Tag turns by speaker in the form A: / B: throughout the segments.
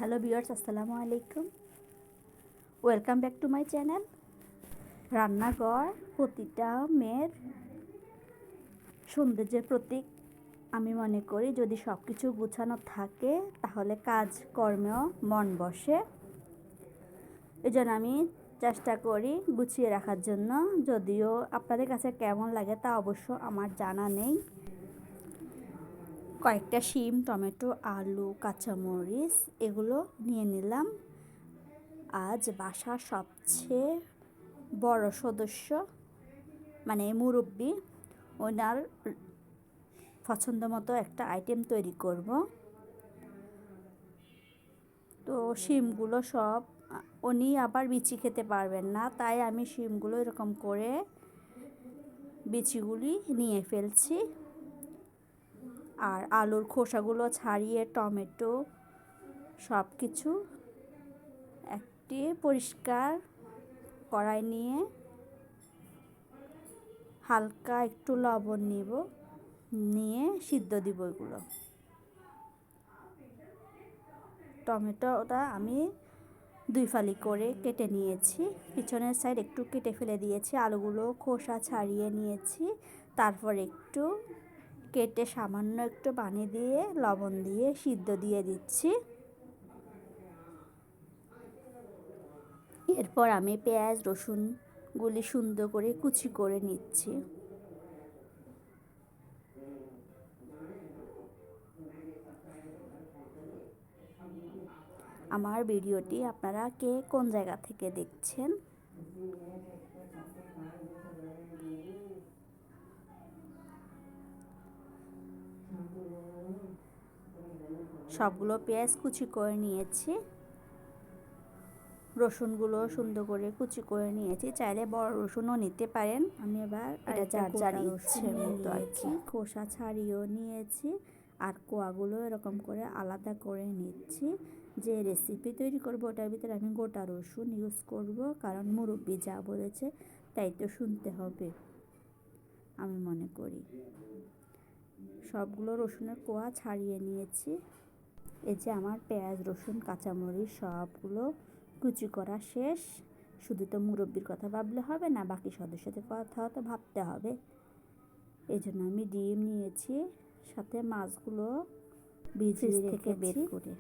A: Hello viewers, আসসালামু আলাইকুম। Welcome back to my channel. রান্নাঘর প্রতিটা মেয়ের সৌন্দর্যের প্রতীক আমি মনে করি। যদি সব কিছু গুছানো থাকে তাহলে কাজকর্মেও মন বসে। এজন্য আমি চেষ্টা করি গুছিয়ে রাখার জন্য। যদিও আপনাদের কাছে কেমন লাগে তা অবশ্য আমার জানা নেই। কয়েকটা শিম, টমেটো, আলু, কাঁচামরিচ এগুলো নিয়ে নিলাম। আজ বাসার সবচেয়ে বড় সদস্য মানে মুরব্বি, ওনার পছন্দ মতো একটা আইটেম তৈরি করব। তো শিমগুলো সব উনি আবার বিচি খেতে পারবেন না, তাই আমি শিমগুলো এরকম করে বিচিগুলি নিয়ে ফেলছি। আর আলুর খোসাগুলো ছাড়িয়ে টমেটো সব কিছু একটি পরিষ্কার কড়াই নিয়ে হালকা একটু লবণ নিয়ে সিদ্ধ দিব এগুলো। টমেটোটা আমি 2 ফালি করে কেটে নিয়েছি, পিছনের সাইড একটু কেটে ফেলে দিয়েছি। আলুগুলো খোসা ছাড়িয়ে নিয়েছি, তারপর একটু কেটে সামান্য একটু পানি দিয়ে লবণ দিয়ে সিদ্ধ দিয়ে দিচ্ছি। এরপর আমি পেঁয়াজ রসুনগুলি সুন্দর করে কুচি করে নিচ্ছি। আমার ভিডিওটি আপনারা কে কোন জায়গা থেকে দেখছেন? সবগুলো পেঁয়াজ কুচি করে নিয়েছি, রসুনগুলো সুন্দর করে কুচি করে নিয়েছি। চাইলে বড় রসুনও নিতে পারেন। আমি এবার এটা যার ইচ্ছে মতো আর কি খোসা ছাড়িয়েও নিয়েছি, আর কোয়াগুলো এরকম করে আলাদা করে নিচ্ছি। যে রেসিপি তৈরি করব ওটার ভিতরে আমি গোটা রসুন ইউজ করব, কারণ মুরব্বি যা বলেছে তাই তো শুনতে হবে আমি মনে করি। সবগুলো রসুনের কোয়া ছাড়িয়ে নিয়েছি। এই যে আমার পেঁয়াজ রসুন কাঁচামরিচ সবগুলো কুচি করা শেষ। শুধু তো মুরব্বির কথা ভাবলে হবে না, বাকি সদস্যদের কথাও তো ভাবতে হবে। এই জন্য আমি ডিম নিয়েছি, সাথে মাছগুলো ফ্রিজ থেকে বের করে।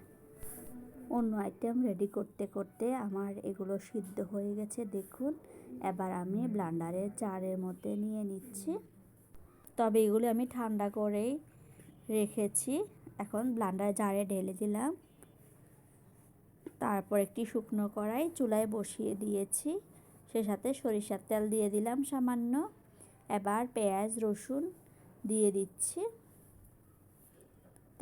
A: অন্য আইটেম রেডি করতে করতে আমার এগুলো সিদ্ধ হয়ে গেছে দেখুন। এবার আমি ব্লেন্ডারের জারের মধ্যে নিয়ে নিচ্ছি। তবে এগুলো আমি ঠান্ডা করেই রেখেছি। এখন ব্লেন্ডার জারে ঢেলে দিলাম। তারপর একটি শুকনো কড়াই চুলায় বসিয়ে দিয়েছি, সে সাথে সরিষার তেল দিয়ে দিলাম সামান্য। এবার পেঁয়াজ রসুন দিয়ে দিচ্ছি,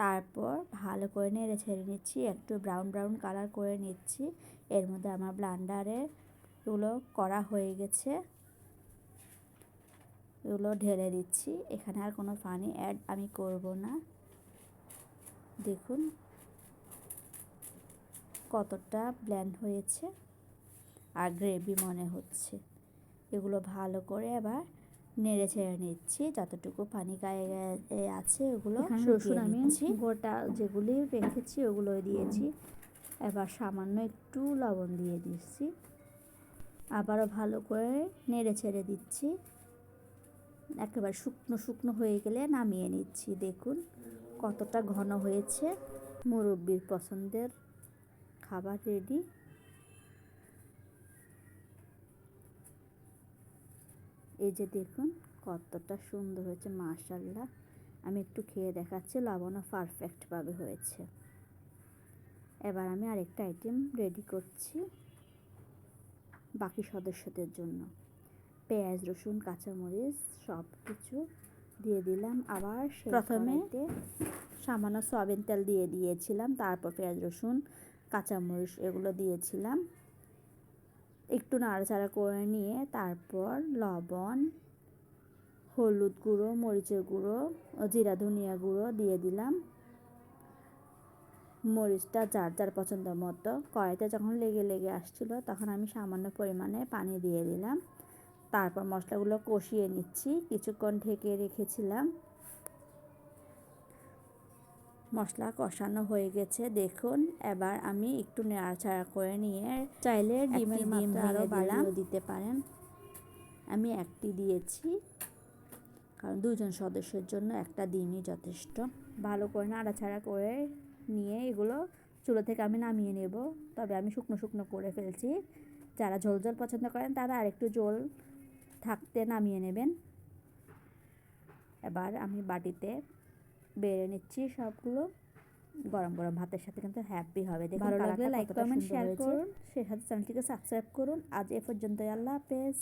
A: তারপর ভালো করে নেড়ে ছেড়ে নিচ্ছি, একটু ব্রাউন ব্রাউন কালার করে নিচ্ছি। এর মধ্যে আমার ব্লেন্ডারে এগুলো করা হয়ে গেছে, এগুলো ঢেলে দিচ্ছি। এখানে আর কোনো পানি অ্যাড আমি করব না। দেখুন কতটা ব্লেন্ড হয়েছে আর গ্রেভি মনে হচ্ছে। এগুলো ভালো করে এবার নেড়ে ছেড়ে নিচ্ছি, যতটুকু পানি গায়ে গায়ে আছে ওগুলো রসুন আমি গোটা যেগুলি রেখেছি ওগুলো দিয়েছি। এবার সামান্য একটু লবণ দিয়ে দিচ্ছি, আবারও ভালো করে নেড়ে ছেড়ে দিচ্ছি। একেবারে শুকনো শুকনো হয়ে গেলে নামিয়ে নিচ্ছি। দেখুন কতটা ঘন হয়েছে। মুরব্বির পছন্দের খাবার রেডি। এই যে দেখুন কতটা সুন্দর হয়েছে, মাশাআল্লাহ। আমি একটু খেয়ে দেখাচ্ছি, লবণও পারফেক্টভাবে হয়েছে। এবার আমি আরেকটা আইটেম রেডি করছি বাকি সদস্যদের জন্য। পেঁয়াজ রসুন কাঁচামরিচ সব কিছু দিয়ে দিলাম। আবার প্রথমে সামান্য সয়াবিন তেল দিয়ে দিয়েছিলাম, তারপর পেঁয়াজ রসুন কাঁচামরিচ এগুলো দিয়েছিলাম। একটু নাড়াচাড়া করে নিয়ে তারপর লবণ, হলুদ গুঁড়ো, মরিচের গুঁড়ো, জিরা ধনিয়া গুঁড়ো দিয়ে দিলাম। মরিচটা যার যার পছন্দ মতো। কড়াইতে যখন লেগে লেগে আসছিল তখন আমি সামান্য পরিমাণে পানি দিয়ে দিলাম। তারপর মশলাগুলো কষিয়ে নিচ্ছি, কিছুক্ষণ ঢেকে রেখেছিলাম। মশলা কষানো হয়ে গেছে দেখুন। এবার আমি একটু নাড়াচাড়া করে নিয়ে চাইলে ডিমের মাত্রা আরও বাড়িয়েও দিতে পারেন। আমি একটি দিয়েছি, কারণ 2 জন সদস্যের জন্য একটা ডিমই যথেষ্ট। ভালো করে নাড়াচাড়া করে নিয়ে এগুলো চুলা থেকে আমি নামিয়ে নেব। তবে আমি শুকনো শুকনো করে ফেলছি। যারা ঝোল ঝোল পছন্দ করেন তারা আরেকটু ঝোল থাকতে নামিয়ে নেবেন। এবার আমি বাটিতে বেড়ে নিচ্ছি সবগুলো। গরম গরম ভাতের সাথে কিন্তু হ্যাপি হবে। ভালো লাগলে লাইক কমেন্ট শেয়ার করুন, সেই সাথে চ্যানেলটিকে সাবস্ক্রাইব করুন। আজ এ পর্যন্তই, আল্লাহ হাফেজ।